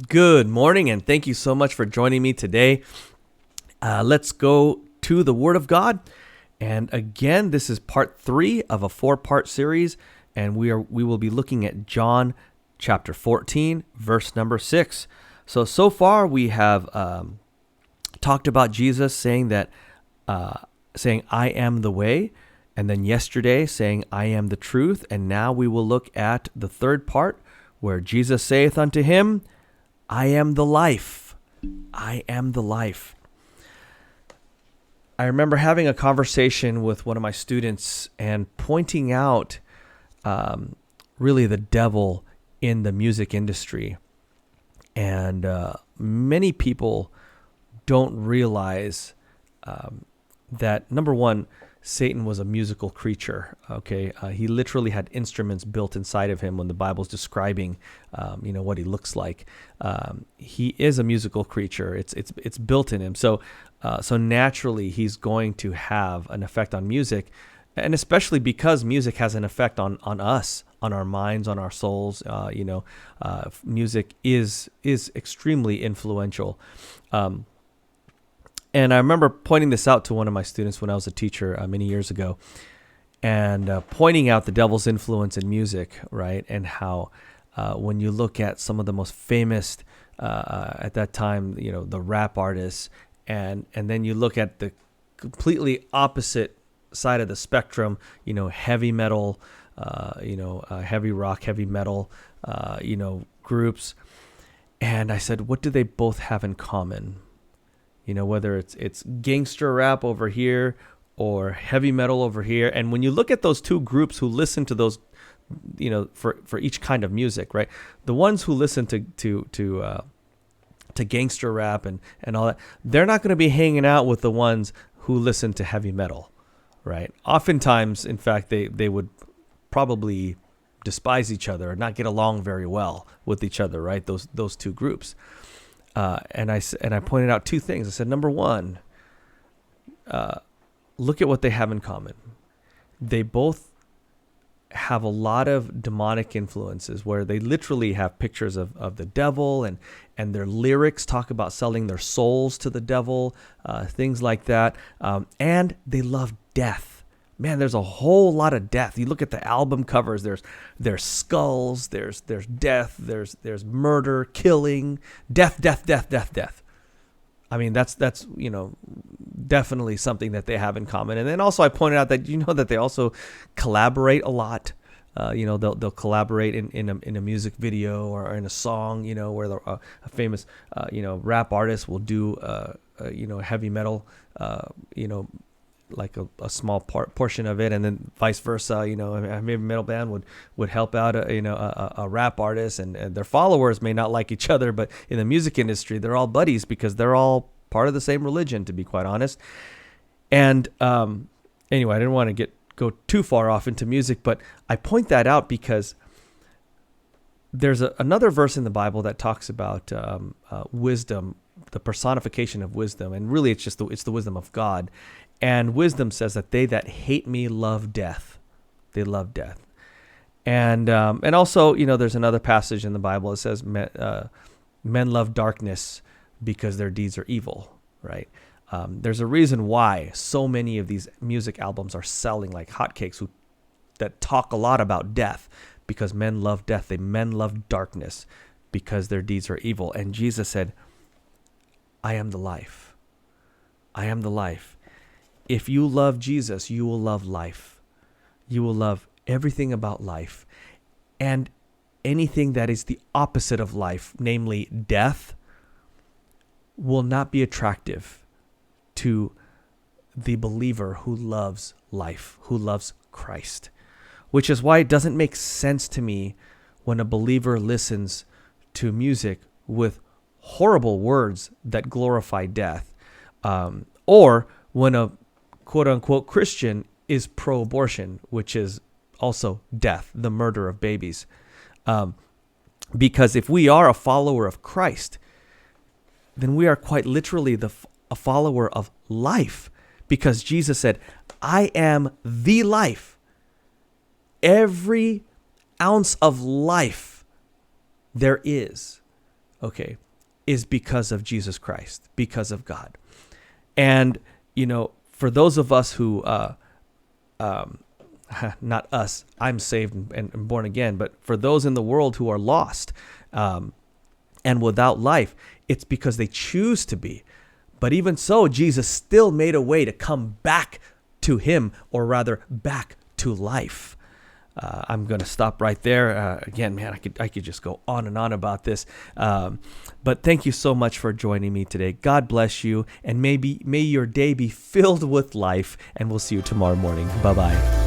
Good morning, and thank you so much for joining me today. Let's go to the Word of God. And again, this is part 3 of a 4-part series, and we will be looking at John chapter 14, verse number 6. So far we have talked about Jesus saying I am the way, and then yesterday saying I am the truth, and now we will look at the third part where Jesus saith unto him, I am the life. I am the life. I remember having a conversation with one of my students and pointing out really the devil in the music industry. And many people don't realize that, number one, Satan was a musical creature. Okay, he literally had instruments built inside of him when the Bible's describing, what he looks like. He is a musical creature. It's built in him. So naturally, he's going to have an effect on music, and especially because music has an effect on us, on our minds, on our souls. Music is extremely influential. And I remember pointing this out to one of my students when I was a teacher many years ago, and pointing out the devil's influence in music, right? And how when you look at some of the most famous at that time, the rap artists, and then you look at the completely opposite side of the spectrum, heavy metal, heavy rock, heavy metal, groups. And I said, what do they both have in common? Whether it's gangster rap over here or heavy metal over here. And when you look at those two groups who listen to those, for each kind of music, right? The ones who listen to gangster rap and all that, they're not going to be hanging out with the ones who listen to heavy metal, right? Oftentimes, in fact, they would probably despise each other or not get along very well with each other, right? Those two groups. And I pointed out two things. I said, number one, look at what they have in common. They both have a lot of demonic influences where they literally have pictures of the devil, and their lyrics talk about selling their souls to the devil, things like that. And they love death. Man, there's a whole lot of death. You look at the album covers, there's skulls, there's death, there's murder, killing, death. I mean, that's definitely something that they have in common. And then also I pointed out that that they also collaborate a lot. They'll collaborate in a music video or in a song, where a famous rap artist will do heavy metal, like a small portion of it, and then vice versa. Maybe a metal band would help out a rap artist, and their followers may not like each other, but in the music industry, they're all buddies because they're all part of the same religion, to be quite honest. And anyway, I didn't want to go too far off into music, but I point that out because there's another verse in the Bible that talks about wisdom, the personification of wisdom, and really it's the wisdom of God. And wisdom says that they that hate me love death. They love death. And also, there's another passage in the Bible that says men love darkness because their deeds are evil, right? There's a reason why so many of these music albums are selling like hotcakes that talk a lot about death, because men love death. Men love darkness because their deeds are evil. And Jesus said, I am the life. I am the life. If you love Jesus, you will love life. You will love everything about life. And anything that is the opposite of life, namely death, will not be attractive to the believer who loves life, who loves Christ. Which is why it doesn't make sense to me when a believer listens to music with horrible words that glorify death, or when a quote-unquote Christian is pro-abortion, which is also death, the murder of babies. Because if we are a follower of Christ, then we are quite literally a follower of life, because Jesus said, I am the life. Every ounce of life there is okay, is because of Jesus Christ, because of God. And, for those of us who, not us, I'm saved and born again, but for those in the world who are lost and without life, it's because they choose to be. But even so, Jesus still made a way to come back to him, or rather back to life. I'm going to stop right there. Again, man, I could just go on and on about this. But thank you so much for joining me today. God bless you, and may your day be filled with life, and we'll see you tomorrow morning. Bye-bye.